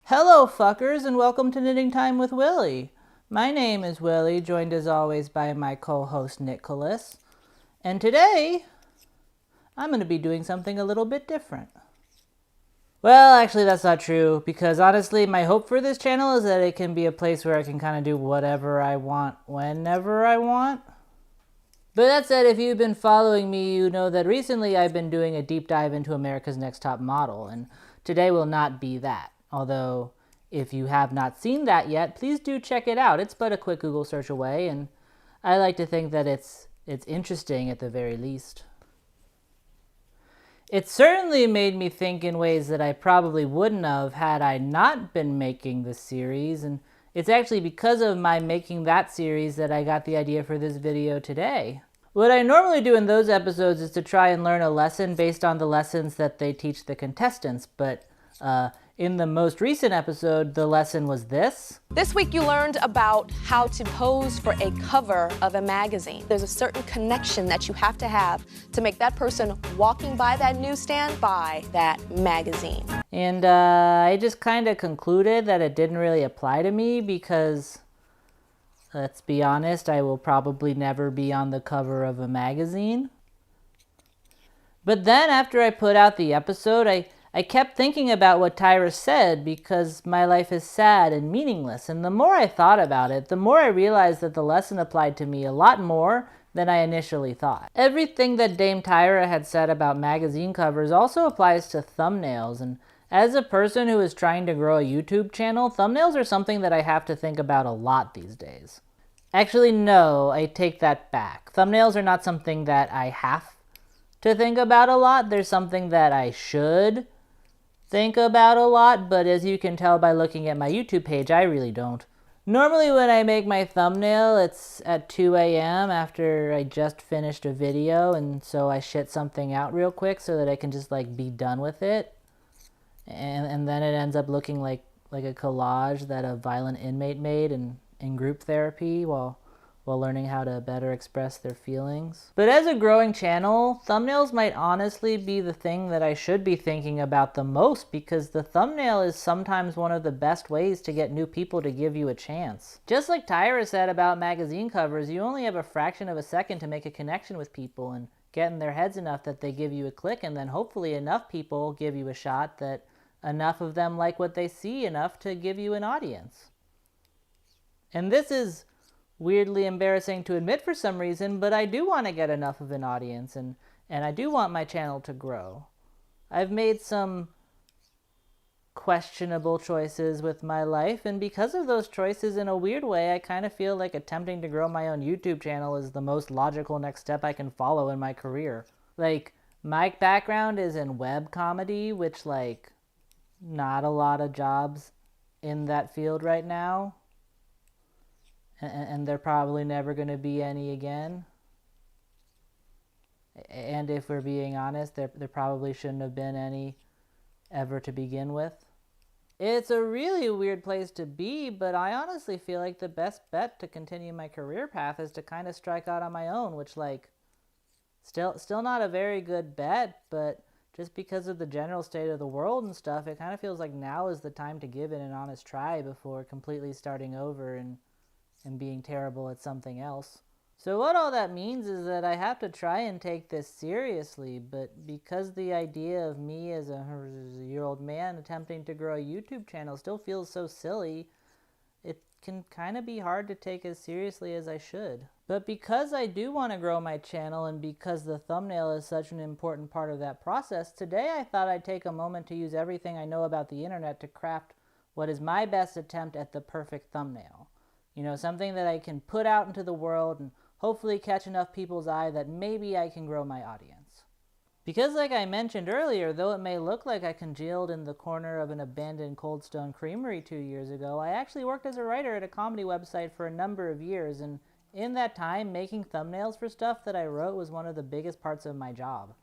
Hello fuckers and welcome to Knitting Time with Willie. My name is Willie, joined as always by my co-host Nicholas. And today, I'm going to be doing something a little bit different. Well, actually that's not true, because honestly my hope for this channel is that it can be a place where I can kind of do whatever I want, whenever I want. But that said, if you've been following me, you know that recently I've been doing a deep dive into America's Next Top Model, and today will not be that. Although, if you have not seen that yet, please do check it out. It's but a quick Google search away, and I like to think that it's interesting at the very least. It certainly made me think in ways that I probably wouldn't have had I not been making this series, and it's actually because of my making that series that I got the idea for this video today. What I normally do in those episodes is to try and learn a lesson based on the lessons that they teach the contestants, but in the most recent episode, the lesson was this. This week you learned about how to pose for a cover of a magazine. There's a certain connection that you have to make that person walking by that newsstand buy that magazine. And I just kind of concluded that it didn't really apply to me because, let's be honest, I will probably never be on the cover of a magazine. But then after I put out the episode, I kept thinking about what Tyra said because my life is sad and meaningless, and the more I thought about it, the more I realized that the lesson applied to me a lot more than I initially thought. Everything that Dame Tyra had said about magazine covers also applies to thumbnails, and as a person who is trying to grow a YouTube channel, thumbnails are something that I have to think about a lot these days. Actually, no, I take that back. Thumbnails are not something that I have to think about a lot. They're something that I should think about a lot, but as you can tell by looking at my YouTube page, I really don't. Normally when I make my thumbnail, it's at 2 a.m. after I just finished a video, and so I shit something out real quick so that I can just like be done with it. And then it ends up looking like a collage that a violent inmate made in group therapy while learning how to better express their feelings. But as a growing channel, thumbnails might honestly be the thing that I should be thinking about the most, because the thumbnail is sometimes one of the best ways to get new people to give you a chance. Just like Tyra said about magazine covers, you only have a fraction of a second to make a connection with people and get in their heads enough that they give you a click, and then hopefully enough people give you a shot that enough of them like what they see enough to give you an audience. And this is weirdly embarrassing to admit for some reason, but I do want to get enough of an audience, and I do want my channel to grow. I've made some questionable choices with my life, and because of those choices, in a weird way, I kind of feel like attempting to grow my own YouTube channel is the most logical next step I can follow in my career. Like, my background is in web comedy, which, like, not a lot of jobs in that field right now. And there probably never going to be any again. And if we're being honest, there probably shouldn't have been any ever to begin with. It's a really weird place to be, but I honestly feel like the best bet to continue my career path is to kind of strike out on my own, which, like, still not a very good bet, but just because of the general state of the world and stuff, it kind of feels like now is the time to give it an honest try before completely starting over and being terrible at something else. So what all that means is that I have to try and take this seriously, but because the idea of me as a year-old man attempting to grow a YouTube channel still feels so silly, it can kind of be hard to take as seriously as I should. But because I do want to grow my channel, and because the thumbnail is such an important part of that process, today I thought I'd take a moment to use everything I know about the internet to craft what is my best attempt at the perfect thumbnail. You know, something that I can put out into the world and hopefully catch enough people's eye that maybe I can grow my audience. Because like I mentioned earlier, though it may look like I congealed in the corner of an abandoned Cold Stone Creamery 2 years ago, I actually worked as a writer at a comedy website for a number of years, and in that time, making thumbnails for stuff that I wrote was one of the biggest parts of my job.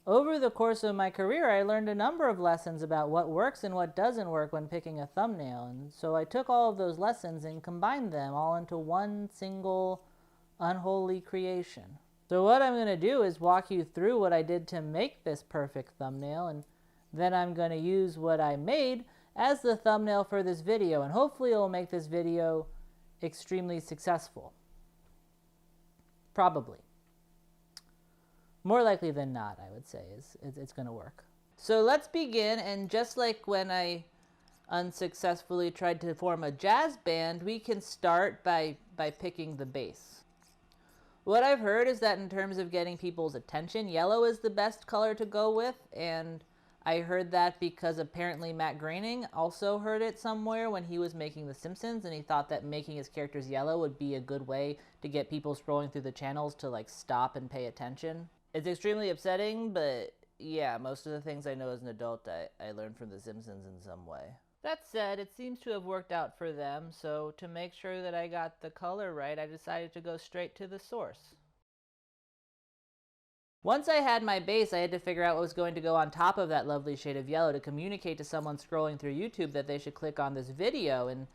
Over the course of my career, I learned a number of lessons about what works and what doesn't work when picking a thumbnail, and so I took all of those lessons and combined them all into one single unholy creation. So what I'm going to do is walk you through what I did to make this perfect thumbnail, and Then I'm going to use what I made as the thumbnail for this video, and hopefully it will make this video extremely successful. Probably. More likely than not, I would say, it's going to work. So let's begin, and just like when I unsuccessfully tried to form a jazz band, we can start by picking the bass. What I've heard is that in terms of getting people's attention, yellow is the best color to go with, and I heard that because apparently Matt Groening also heard it somewhere when he was making The Simpsons, and he thought that making his characters yellow would be a good way to get people scrolling through the channels to like stop and pay attention. It's extremely upsetting, but yeah, most of the things I know as an adult I learned from The Simpsons in some way. That said, it seems to have worked out for them, so to make sure that I got the color right, I decided to go straight to the source. Once I had my base, I had to figure out what was going to go on top of that lovely shade of yellow to communicate to someone scrolling through YouTube that they should click on this video. And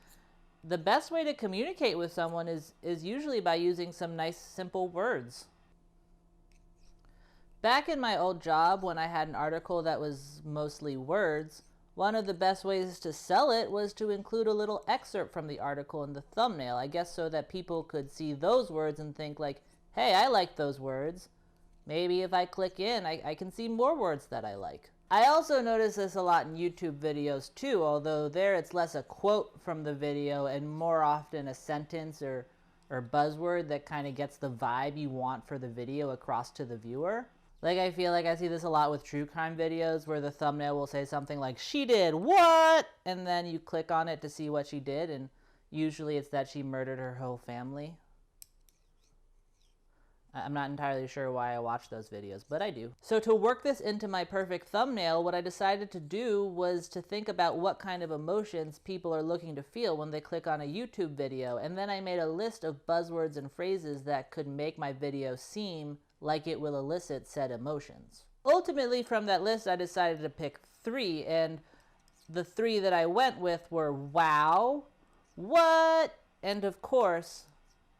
the best way to communicate with someone is usually by using some nice simple words. Back in my old job, when I had an article that was mostly words, one of the best ways to sell it was to include a little excerpt from the article in the thumbnail, I guess so that people could see those words and think like, hey, I like those words. Maybe if I click in, I can see more words that I like. I also notice this a lot in YouTube videos too, although there it's less a quote from the video and more often a sentence or buzzword that kind of gets the vibe you want for the video across to the viewer. Like, I feel like I see this a lot with true crime videos where the thumbnail will say something like, she did what? And then you click on it to see what she did, and usually it's that she murdered her whole family. I'm not entirely sure why I watch those videos, but I do. So to work this into my perfect thumbnail, what I decided to do was to think about what kind of emotions people are looking to feel when they click on a YouTube video, and then I made a list of buzzwords and phrases that could make my video seem like it will elicit said emotions. Ultimately, from that list, I decided to pick 3, and the 3 that I went with were wow, what, and of course,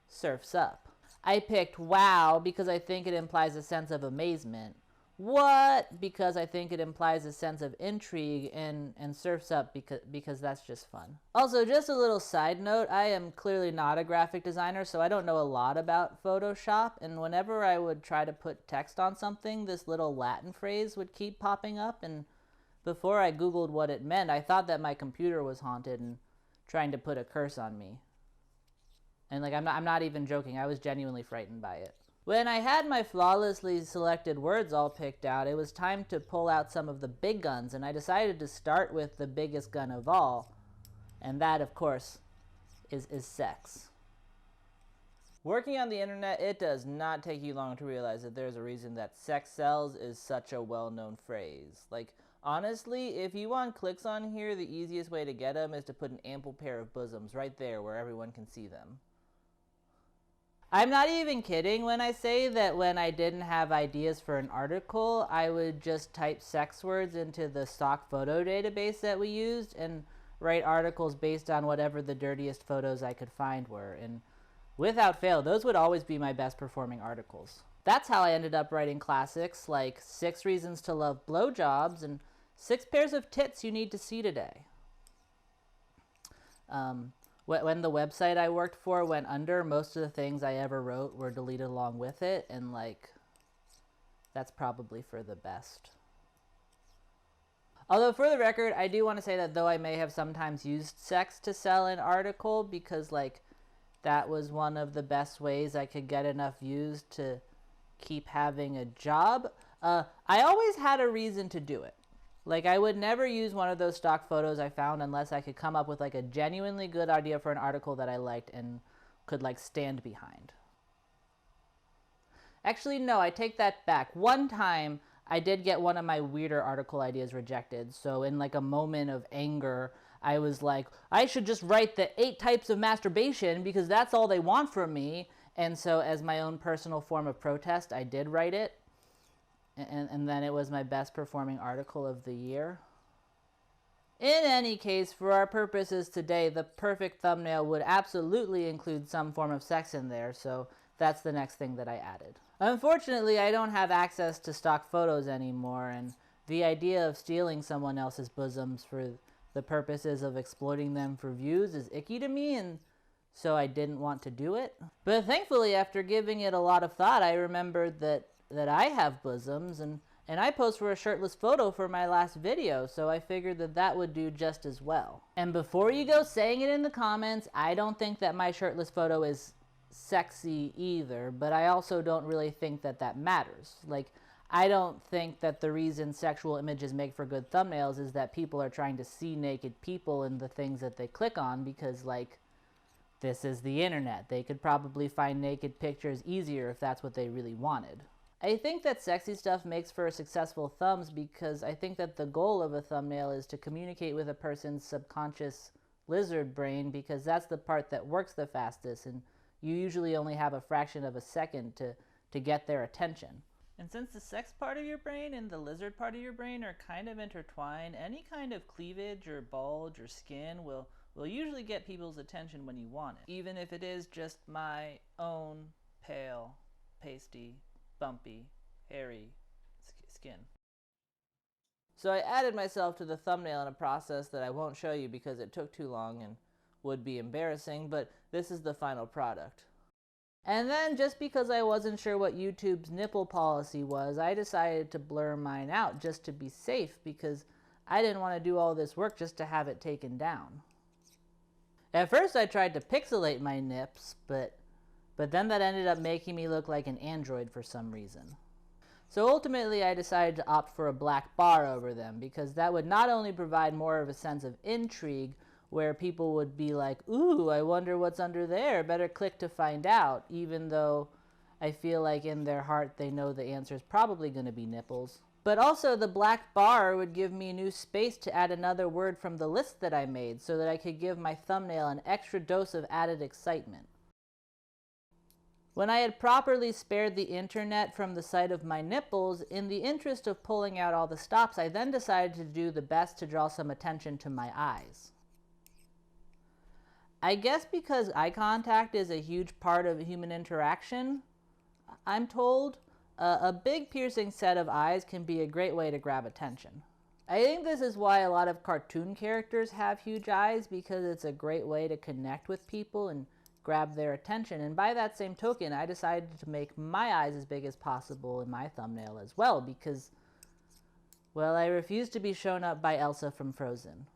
surf's up. I picked wow because I think it implies a sense of amazement. What? Because I think it implies a sense of intrigue, and surf's up because that's just fun. Also, just a little side note, I am clearly not a graphic designer, so I don't know a lot about Photoshop, and whenever I would try to put text on something, this little Latin phrase would keep popping up, and before I Googled what it meant, I thought that my computer was haunted and trying to put a curse on me. And like, I'm not even joking, I was genuinely frightened by it. When I had my flawlessly selected words all picked out, it was time to pull out some of the big guns, and I decided to start with the biggest gun of all, and that, of course, is sex. Working on the internet, it does not take you long to realize that there's a reason that sex sells is such a well-known phrase. Like, honestly, if you want clicks on here, the easiest way to get them is to put an ample pair of bosoms right there where everyone can see them. I'm not even kidding when I say that when I didn't have ideas for an article, I would just type sex words into the stock photo database that we used and write articles based on whatever the dirtiest photos I could find were. And without fail, those would always be my best performing articles. That's how I ended up writing classics like 6 Reasons to Love Blowjobs and 6 Pairs of Tits You Need to See Today. When the website I worked for went under, most of the things I ever wrote were deleted along with it, and like, that's probably for the best. Although for the record, I do want to say that though I may have sometimes used sex to sell an article because like, that was one of the best ways I could get enough views to keep having a job, I always had a reason to do it. Like, I would never use one of those stock photos I found unless I could come up with like a genuinely good idea for an article that I liked and could like stand behind. Actually, no, I take that back. One time I did get one of my weirder article ideas rejected. So in like a moment of anger, I was like, I should just write the 8 types of masturbation because that's all they want from me. And so as my own personal form of protest, I did write it. And then it was my best performing article of the year. In any case, for our purposes today, the perfect thumbnail would absolutely include some form of sex in there, so that's the next thing that I added. Unfortunately, I don't have access to stock photos anymore, and The idea of stealing someone else's bosoms for the purposes of exploiting them for views is icky to me, and so I didn't want to do it. But thankfully, after giving it a lot of thought, I remembered that I have bosoms, and I posed for a shirtless photo for my last video, so I figured that that would do just as well. And before you go saying it in the comments, I don't think that my shirtless photo is sexy either, but I also don't really think that that matters. Like, I don't think that the reason sexual images make for good thumbnails is that people are trying to see naked people in the things that they click on, because, like, this is the internet. They could probably find naked pictures easier if that's what they really wanted. I think that sexy stuff makes for successful thumbs because I think that the goal of a thumbnail is to communicate with a person's subconscious lizard brain, because that's the part that works the fastest, and you usually only have a fraction of a second to get their attention. And since the sex part of your brain and the lizard part of your brain are kind of intertwined, any kind of cleavage or bulge or skin will usually get people's attention when you want it, even if it is just my own pale, pasty, bumpy, hairy skin. So I added myself to the thumbnail in a process that I won't show you because it took too long and would be embarrassing, but this is the final product. And then, just because I wasn't sure what YouTube's nipple policy was, I decided to blur mine out just to be safe, because I didn't want to do all this work just to have it taken down. At first I tried to pixelate my nips, but then that ended up making me look like an android for some reason. So ultimately I decided to opt for a black bar over them, because that would not only provide more of a sense of intrigue, where people would be like, ooh, I wonder what's under there, better click to find out, even though I feel like in their heart they know the answer is probably going to be nipples. But also the black bar would give me new space to add another word from the list that I made, so that I could give my thumbnail an extra dose of added excitement. When I had properly spared the internet from the sight of my nipples, in the interest of pulling out all the stops, I then decided to do the best to draw some attention to my eyes. I guess because eye contact is a huge part of human interaction, I'm told, a big piercing set of eyes can be a great way to grab attention. I think this is why a lot of cartoon characters have huge eyes, because it's a great way to connect with people and grab their attention. And by that same token, I decided to make my eyes as big as possible in my thumbnail as well, because, well, I refuse to be shown up by Elsa from Frozen.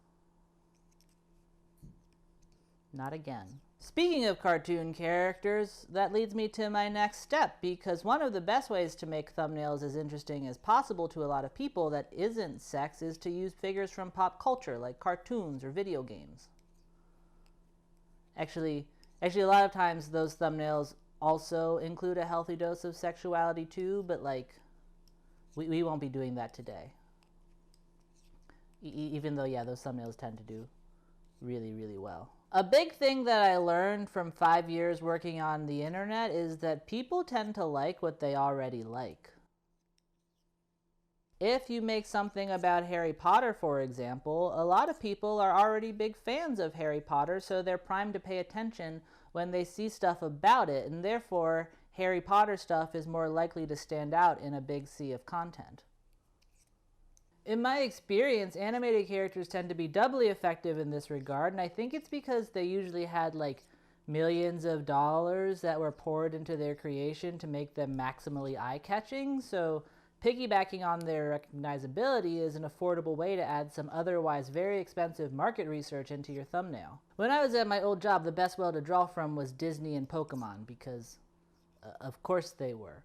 Not again. Speaking of cartoon characters, that leads me to my next step, because one of the best ways to make thumbnails as interesting as possible to a lot of people that isn't sex is to use figures from pop culture, like cartoons or video games. Actually, a lot of times those thumbnails also include a healthy dose of sexuality too, but like, we won't be doing that today. Even though, yeah, those thumbnails tend to do really, really well. A big thing that I learned from 5 years working on the internet is that people tend to like what they already like. If you make something about Harry Potter, for example, a lot of people are already big fans of Harry Potter, so they're primed to pay attention when they see stuff about it, and therefore Harry Potter stuff is more likely to stand out in a big sea of content. In my experience, animated characters tend to be doubly effective in this regard, and I think it's because they usually had like millions of dollars that were poured into their creation to make them maximally eye-catching, so piggybacking on their recognizability is an affordable way to add some otherwise very expensive market research into your thumbnail. When I was at my old job, the best well to draw from was Disney and Pokemon, because of course they were.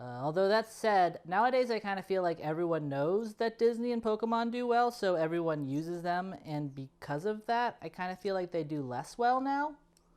Although that said, nowadays I kind of feel like everyone knows that Disney and Pokemon do well, so everyone uses them, and because of that, I kind of feel like they do less well now.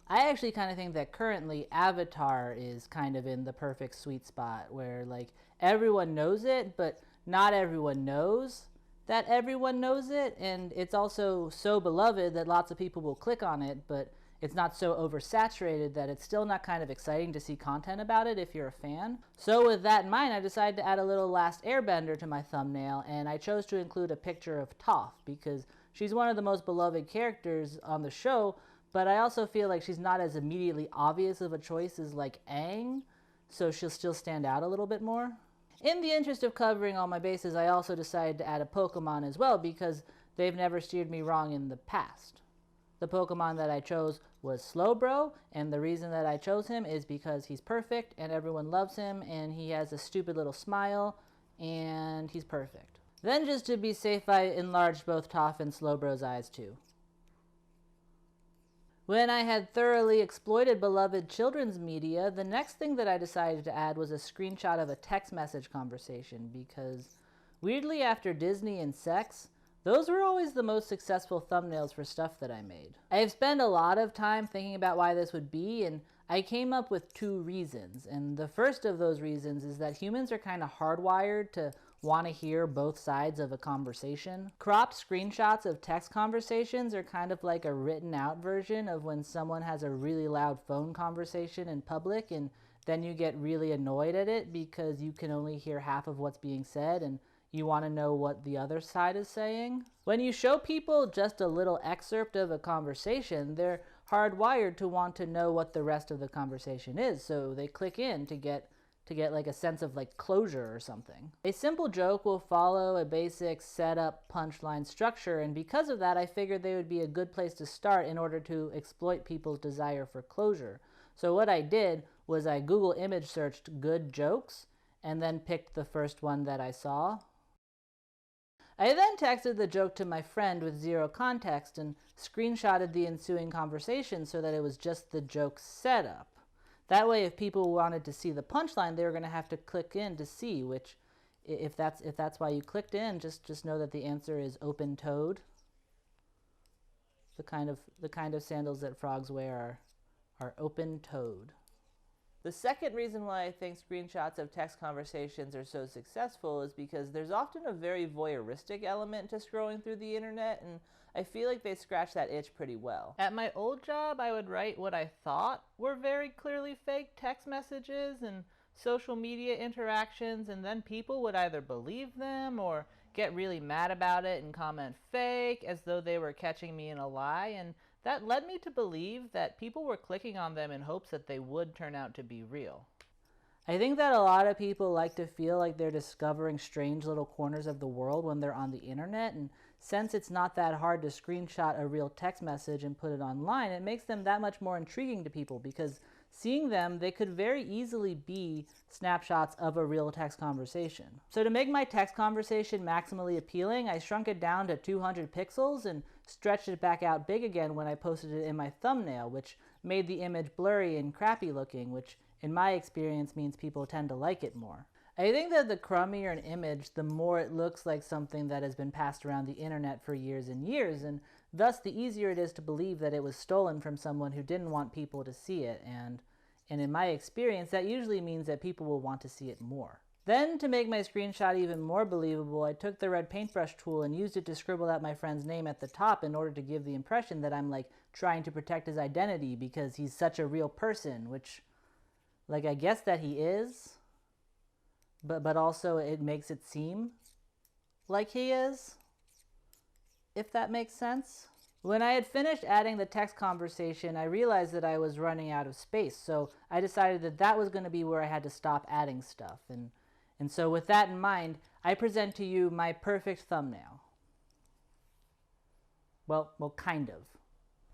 I actually kind of think that currently Avatar is kind of in the perfect sweet spot, where like everyone knows it, but not everyone knows that everyone knows it, and it's also so beloved that lots of people will click on it, but it's not so oversaturated that it's still not kind of exciting to see content about it if you're a fan. So with that in mind, I decided to add a little Last Airbender to my thumbnail, and I chose to include a picture of Toph because she's one of the most beloved characters on the show, but I also feel like she's not as immediately obvious of a choice as like Aang, so she'll still stand out a little bit more. In the interest of covering all my bases, I also decided to add a Pokemon as well because they've never steered me wrong in the past. The Pokemon that I chose was Slowbro, and the reason that I chose him is because he's perfect and everyone loves him and he has a stupid little smile and he's perfect. Then just to be safe, I enlarged both Toph and Slowbro's eyes too. When I had thoroughly exploited beloved children's media, the next thing that I decided to add was a screenshot of a text message conversation because, weirdly, after Disney and sex, those were always the most successful thumbnails for stuff that I made. I have spent a lot of time thinking about why this would be, and I came up with 2 reasons. And the first of those reasons is that humans are kind of hardwired to want to hear both sides of a conversation. Cropped screenshots of text conversations are kind of like a written out version of when someone has a really loud phone conversation in public and then you get really annoyed at it because you can only hear half of what's being said and you want to know what the other side is saying. When you show people just a little excerpt of a conversation, they're hardwired to want to know what the rest of the conversation is, so they click in to get like a sense of like closure or something. A simple joke will follow a basic setup punchline structure, and because of that I figured they would be a good place to start in order to exploit people's desire for closure. So what I did was I Google image searched good jokes and then picked the first one that I saw. I then texted the joke to my friend with 0 context and screenshotted the ensuing conversation so that it was just the joke setup. That way, if people wanted to see the punchline, they were going to have to click in to see, which, if that's why you clicked in, just know that the answer is open-toed. The kind of sandals that frogs wear are open-toed. The second reason why I think screenshots of text conversations are so successful is because there's often a very voyeuristic element to scrolling through the internet, and I feel like they scratch that itch pretty well. At my old job, I would write what I thought were very clearly fake text messages and social media interactions, and then people would either believe them or get really mad about it and comment fake as though they were catching me in a lie, and that led me to believe that people were clicking on them in hopes that they would turn out to be real. I think that a lot of people like to feel like they're discovering strange little corners of the world when they're on the internet, and since it's not that hard to screenshot a real text message and put it online, it makes them that much more intriguing to people because seeing them, they could very easily be snapshots of a real text conversation. So to make my text conversation maximally appealing, I shrunk it down to 200 pixels and stretched it back out big again when I posted it in my thumbnail, which made the image blurry and crappy looking, which in my experience means people tend to like it more. I think that the crummier an image, the more it looks like something that has been passed around the internet for years and years, and thus the easier it is to believe that it was stolen from someone who didn't want people to see it, and in my experience, that usually means that people will want to see it more. Then, to make my screenshot even more believable, I took the red paintbrush tool and used it to scribble out my friend's name at the top in order to give the impression that I'm like trying to protect his identity because he's such a real person, which, like, I guess that he is, but also it makes it seem like he is, if that makes sense. When I had finished adding the text conversation, I realized that I was running out of space, so I decided that that was going to be where I had to stop adding stuff. And so with that in mind, I present to you my perfect thumbnail. Well, kind of.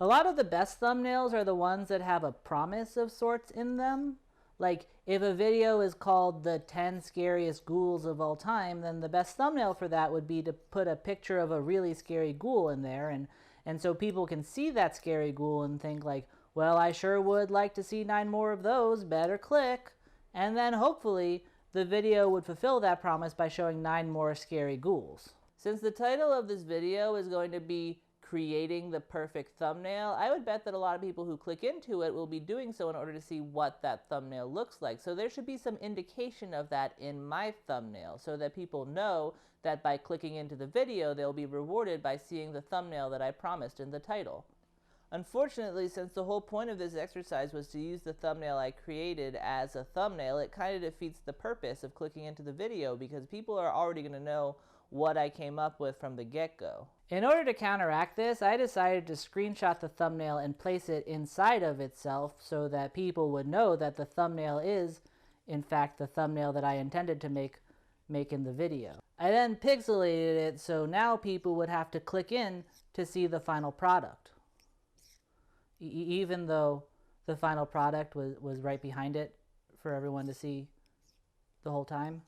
A lot of the best thumbnails are the ones that have a promise of sorts in them. Like, if a video is called the 10 scariest ghouls of all time, then the best thumbnail for that would be to put a picture of a really scary ghoul in there, and so people can see that scary ghoul and think like, well, I sure would like to see 9 more of those, better click. And then hopefully the video would fulfill that promise by showing 9 more scary ghouls. Since the title of this video is going to be creating the perfect thumbnail, I would bet that a lot of people who click into it will be doing so in order to see what that thumbnail looks like. So there should be some indication of that in my thumbnail so that people know that by clicking into the video, they'll be rewarded by seeing the thumbnail that I promised in the title. Unfortunately, since the whole point of this exercise was to use the thumbnail I created as a thumbnail, it kind of defeats the purpose of clicking into the video because people are already going to know what I came up with from the get-go. In order to counteract this, I decided to screenshot the thumbnail and place it inside of itself so that people would know that the thumbnail is, in fact, the thumbnail that I intended to make making the video. I then pixelated it so now people would have to click in to see the final product. Even though the final product was right behind it for everyone to see the whole time.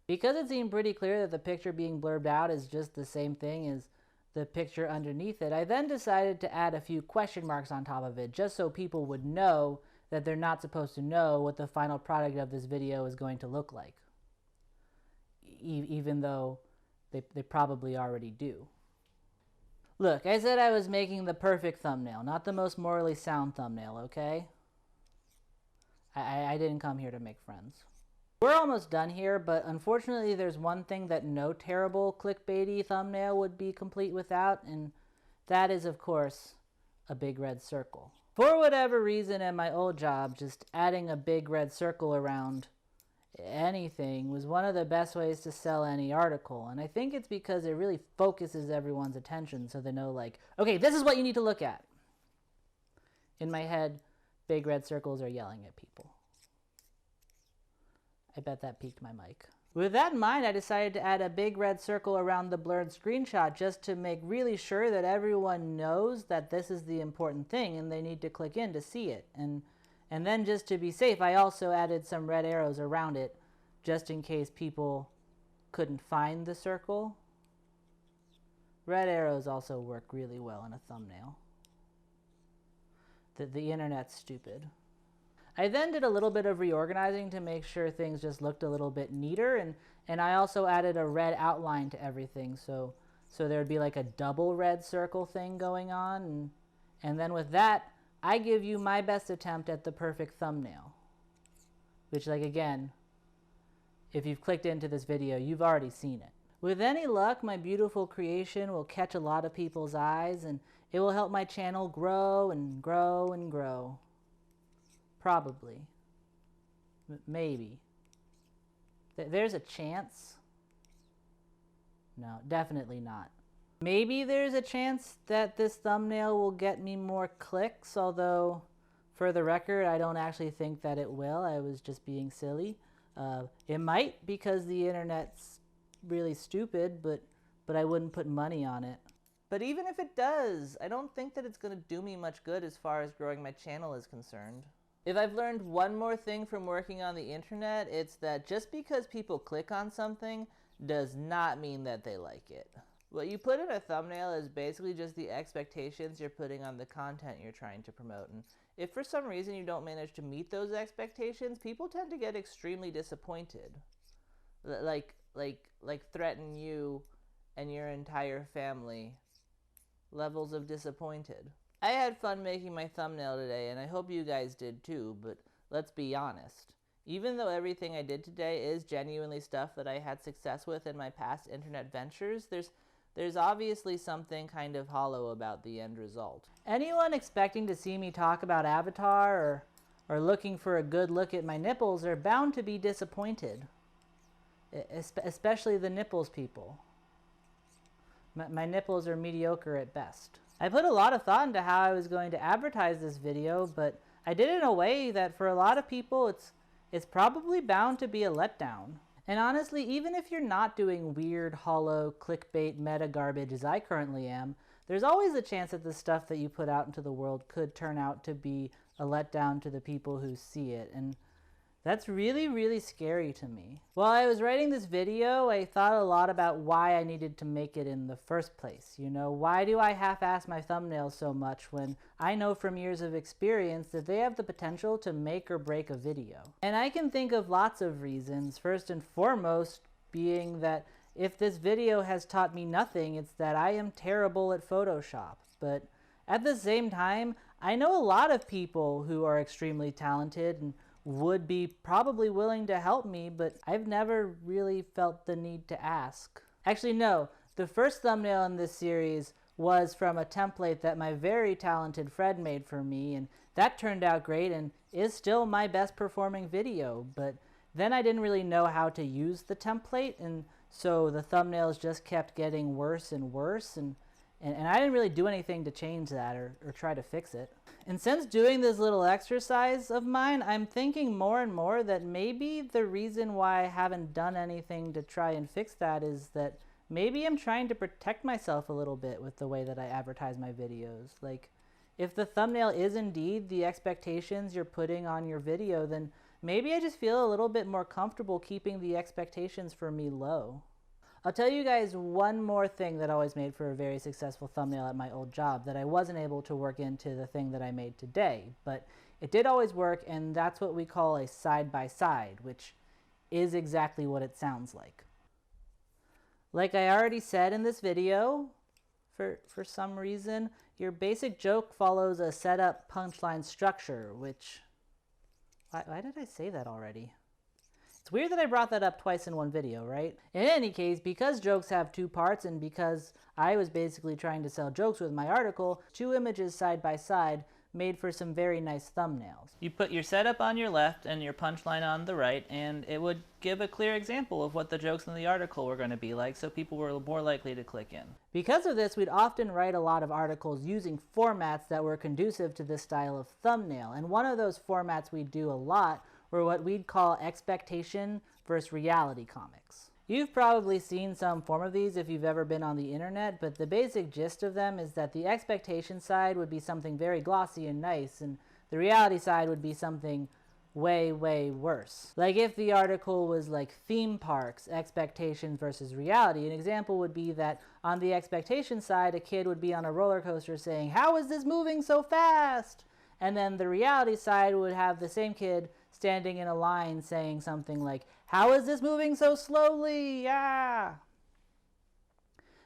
Because it seemed pretty clear that the picture being blurred out is just the same thing as the picture underneath it, I then decided to add a few question marks on top of it, just so people would know that they're not supposed to know what the final product of this video is going to look like. Even though they probably already do. Look, I said I was making the perfect thumbnail, not the most morally sound thumbnail, okay? I didn't come here to make friends. We're almost done here, but unfortunately there's one thing that no terrible clickbaity thumbnail would be complete without, and that is, of course, a big red circle. For whatever reason at my old job, just adding a big red circle around anything was one of the best ways to sell any article, and I think it's because it really focuses everyone's attention so they know, like, okay, this is what you need to look at. In my head, big red circles are yelling at people. I bet that peaked my mic. With that in mind, I decided to add a big red circle around the blurred screenshot just to make really sure that everyone knows that this is the important thing and they need to click in to see it. And then just to be safe, I also added some red arrows around it just in case people couldn't find the circle. Red arrows also work really well in a thumbnail. The internet's stupid. I then did a little bit of reorganizing to make sure things just looked a little bit neater, and I also added a red outline to everything, so there'd be like a double red circle thing going on, and then with that, I give you my best attempt at the perfect thumbnail. Which, like, again, if you've clicked into this video, you've already seen it. With any luck, my beautiful creation will catch a lot of people's eyes, and it will help my channel grow and grow and grow. Probably. Maybe. There's a chance. No, definitely not. Maybe there's a chance that this thumbnail will get me more clicks, although, for the record, I don't actually think that it will. I was just being silly. It might, because the internet's really stupid, but I wouldn't put money on it. But even if it does, I don't think that it's going to do me much good as far as growing my channel is concerned. If I've learned one more thing from working on the internet, it's that just because people click on something does not mean that they like it. What you put in a thumbnail is basically just the expectations you're putting on the content you're trying to promote. And if for some reason you don't manage to meet those expectations, people tend to get extremely disappointed. Like threaten you and your entire family. Levels of disappointed. I had fun making my thumbnail today, and I hope you guys did too, but let's be honest. Even though everything I did today is genuinely stuff that I had success with in my past internet ventures, there's obviously something kind of hollow about the end result. Anyone expecting to see me talk about Avatar or looking for a good look at my nipples are bound to be disappointed. Especially the nipples people. My nipples are mediocre at best. I put a lot of thought into how I was going to advertise this video, but I did it in a way that for a lot of people it's probably bound to be a letdown. And honestly, even if you're not doing weird, hollow, clickbait, meta garbage as I currently am, there's always a chance that the stuff that you put out into the world could turn out to be a letdown to the people who see it, and that's really, really scary to me. While I was writing this video, I thought a lot about why I needed to make it in the first place. You know, why do I half-ass my thumbnails so much when I know from years of experience that they have the potential to make or break a video? And I can think of lots of reasons, first and foremost being that if this video has taught me nothing, it's that I am terrible at Photoshop. But at the same time, I know a lot of people who are extremely talented and would be probably willing to help me, but I've never really felt the need to ask. Actually, no. The first thumbnail in this series was from a template that my very talented friend made for me, and that turned out great and is still my best performing video, but then I didn't really know how to use the template, and so the thumbnails just kept getting worse and worse, and And I didn't really do anything to change that or try to fix it. And since doing this little exercise of mine, I'm thinking more and more that maybe the reason why I haven't done anything to try and fix that is that maybe I'm trying to protect myself a little bit with the way that I advertise my videos. Like, if the thumbnail is indeed the expectations you're putting on your video, then maybe I just feel a little bit more comfortable keeping the expectations for me low. I'll tell you guys one more thing that always made for a very successful thumbnail at my old job that I wasn't able to work into the thing that I made today, but it did always work, and that's what we call a side-by-side, which is exactly what it sounds like. Like I already said in this video, for some reason, your basic joke follows a setup punchline structure, which... Why did I say that already? It's weird that I brought that up twice in one video, right? In any case, because jokes have two parts and because I was basically trying to sell jokes with my article, two images side by side made for some very nice thumbnails. You put your setup on your left and your punchline on the right, and it would give a clear example of what the jokes in the article were going to be like, so people were more likely to click in. Because of this, we'd often write a lot of articles using formats that were conducive to this style of thumbnail, and one of those formats we'd do a lot were what we'd call expectation versus reality comics. You've probably seen some form of these if you've ever been on the internet, but the basic gist of them is that the expectation side would be something very glossy and nice, and the reality side would be something way, way worse. Like if the article was like theme parks, expectations versus reality, an example would be that on the expectation side, a kid would be on a roller coaster saying, "How is this moving so fast?" And then the reality side would have the same kid standing in a line saying something like, "How is this moving so slowly? Yeah."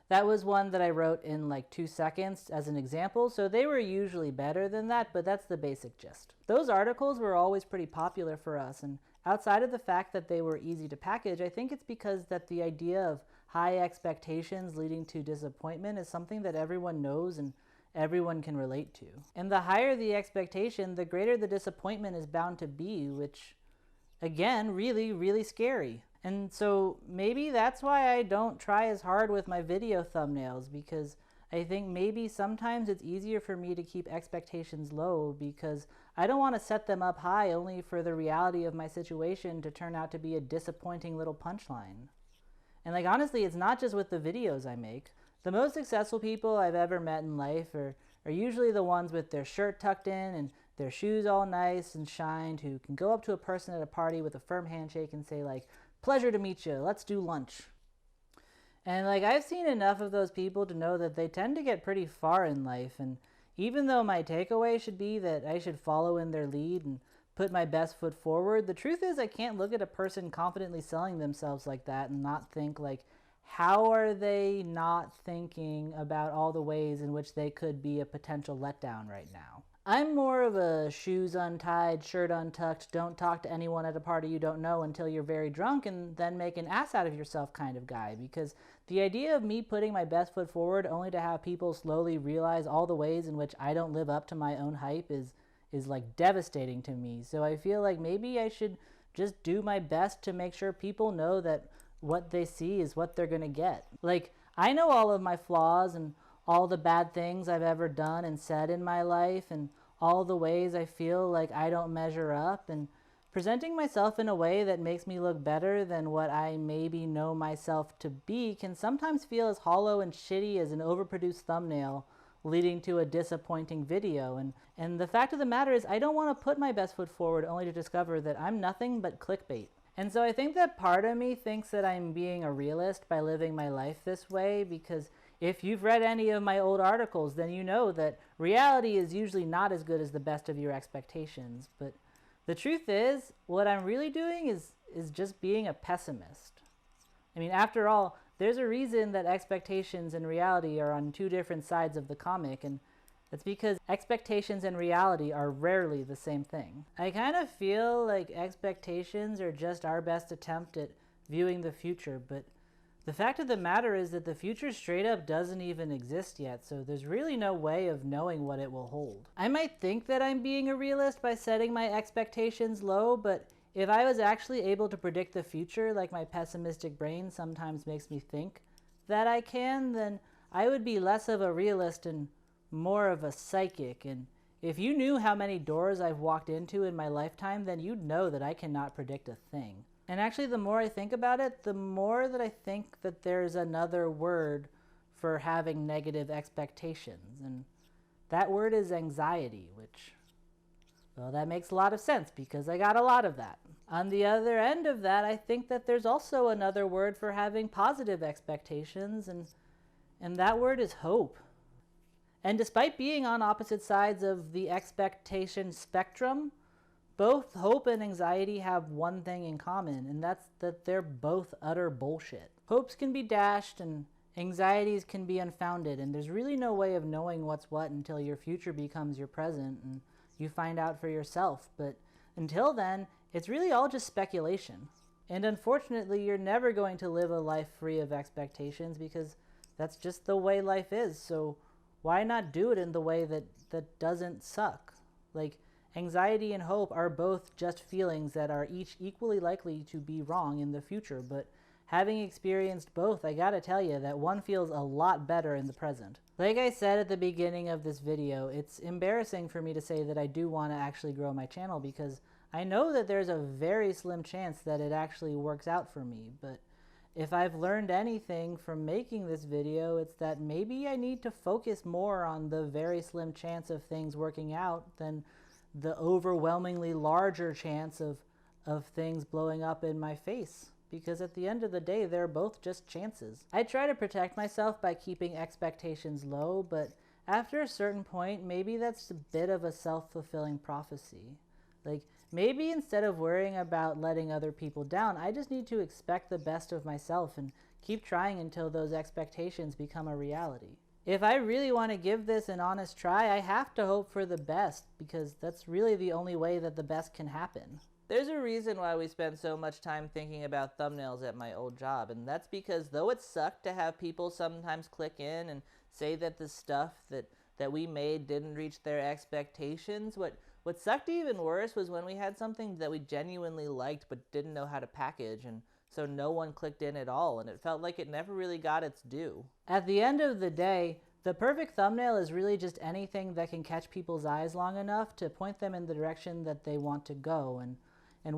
That was one that I wrote in like 2 seconds as an example, so they were usually better than that, but that's the basic gist. Those articles were always pretty popular for us, and outside of the fact that they were easy to package, I think it's because that the idea of high expectations leading to disappointment is something that everyone knows and everyone can relate to. And the higher the expectation, the greater the disappointment is bound to be, which, again, really, really scary. And so maybe that's why I don't try as hard with my video thumbnails, because I think maybe sometimes it's easier for me to keep expectations low because I don't want to set them up high only for the reality of my situation to turn out to be a disappointing little punchline. And like honestly, it's not just with the videos I make. The most successful people I've ever met in life are usually the ones with their shirt tucked in and their shoes all nice and shined, who can go up to a person at a party with a firm handshake and say like, "Pleasure to meet you, let's do lunch." And like I've seen enough of those people to know that they tend to get pretty far in life, and even though my takeaway should be that I should follow in their lead and put my best foot forward, the truth is I can't look at a person confidently selling themselves like that and not think like, how are they not thinking about all the ways in which they could be a potential letdown right now? I'm more of a shoes untied, shirt untucked, don't talk to anyone at a party you don't know until you're very drunk and then make an ass out of yourself kind of guy, because the idea of me putting my best foot forward only to have people slowly realize all the ways in which I don't live up to my own hype is like devastating to me. So I feel like maybe I should just do my best to make sure people know that what they see is what they're gonna get. Like, I know all of my flaws and all the bad things I've ever done and said in my life and all the ways I feel like I don't measure up, and presenting myself in a way that makes me look better than what I maybe know myself to be can sometimes feel as hollow and shitty as an overproduced thumbnail leading to a disappointing video. And the fact of the matter is I don't want to put my best foot forward only to discover that I'm nothing but clickbait. And so I think that part of me thinks that I'm being a realist by living my life this way, because if you've read any of my old articles, then you know that reality is usually not as good as the best of your expectations. But the truth is, what I'm really doing is just being a pessimist. I mean, after all, there's a reason that expectations and reality are on two different sides of the comic, and that's because expectations and reality are rarely the same thing. I kind of feel like expectations are just our best attempt at viewing the future, but the fact of the matter is that the future straight up doesn't even exist yet, so there's really no way of knowing what it will hold. I might think that I'm being a realist by setting my expectations low, but if I was actually able to predict the future like my pessimistic brain sometimes makes me think that I can, then I would be less of a realist and more of a psychic. And if you knew how many doors I've walked into in my lifetime, then you'd know that I cannot predict a thing. And actually, the more I think about it, the more that I think that there's another word for having negative expectations. And that word is anxiety, which, well, that makes a lot of sense because I got a lot of that. On the other end of that, I think that there's also another word for having positive expectations, and that word is hope. And despite being on opposite sides of the expectation spectrum, both hope and anxiety have one thing in common, and that's that they're both utter bullshit. Hopes can be dashed and anxieties can be unfounded, and there's really no way of knowing what's what until your future becomes your present and you find out for yourself. But until then, it's really all just speculation. And unfortunately, you're never going to live a life free of expectations because that's just the way life is. So why not do it in the way that doesn't suck? Like, anxiety and hope are both just feelings that are each equally likely to be wrong in the future, but having experienced both, I gotta tell you that one feels a lot better in the present. Like I said at the beginning of this video, it's embarrassing for me to say that I do want to actually grow my channel because I know that there's a very slim chance that it actually works out for me, but if I've learned anything from making this video, it's that maybe I need to focus more on the very slim chance of things working out than the overwhelmingly larger chance of things blowing up in my face. Because at the end of the day, they're both just chances. I try to protect myself by keeping expectations low, but after a certain point, maybe that's a bit of a self-fulfilling prophecy. Like, maybe instead of worrying about letting other people down, I just need to expect the best of myself and keep trying until those expectations become a reality. If I really want to give this an honest try, I have to hope for the best, because that's really the only way that the best can happen. There's a reason why we spend so much time thinking about thumbnails at my old job, and that's because though it sucked to have people sometimes click in and say that the stuff that we made didn't reach their expectations, what sucked even worse was when we had something that we genuinely liked but didn't know how to package, and so no one clicked in at all, and it felt like it never really got its due. At the end of the day, the perfect thumbnail is really just anything that can catch people's eyes long enough to point them in the direction that they want to go, and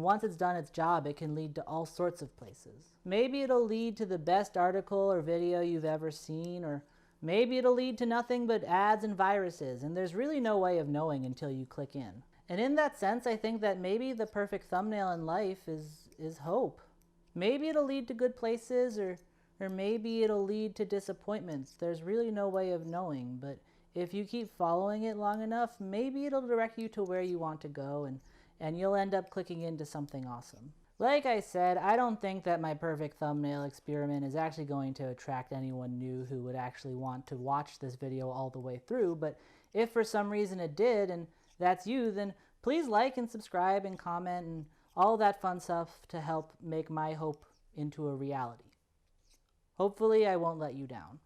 once it's done its job, it can lead to all sorts of places. Maybe it'll lead to the best article or video you've ever seen, or maybe it'll lead to nothing but ads and viruses, and there's really no way of knowing until you click in. And in that sense, I think that maybe the perfect thumbnail in life is hope. Maybe it'll lead to good places, or maybe it'll lead to disappointments. There's really no way of knowing, but if you keep following it long enough, maybe it'll direct you to where you want to go, and you'll end up clicking into something awesome. Like I said, I don't think that my perfect thumbnail experiment is actually going to attract anyone new who would actually want to watch this video all the way through, but if for some reason it did, and that's you, then please like and subscribe and comment and all that fun stuff to help make my hope into a reality. Hopefully I won't let you down.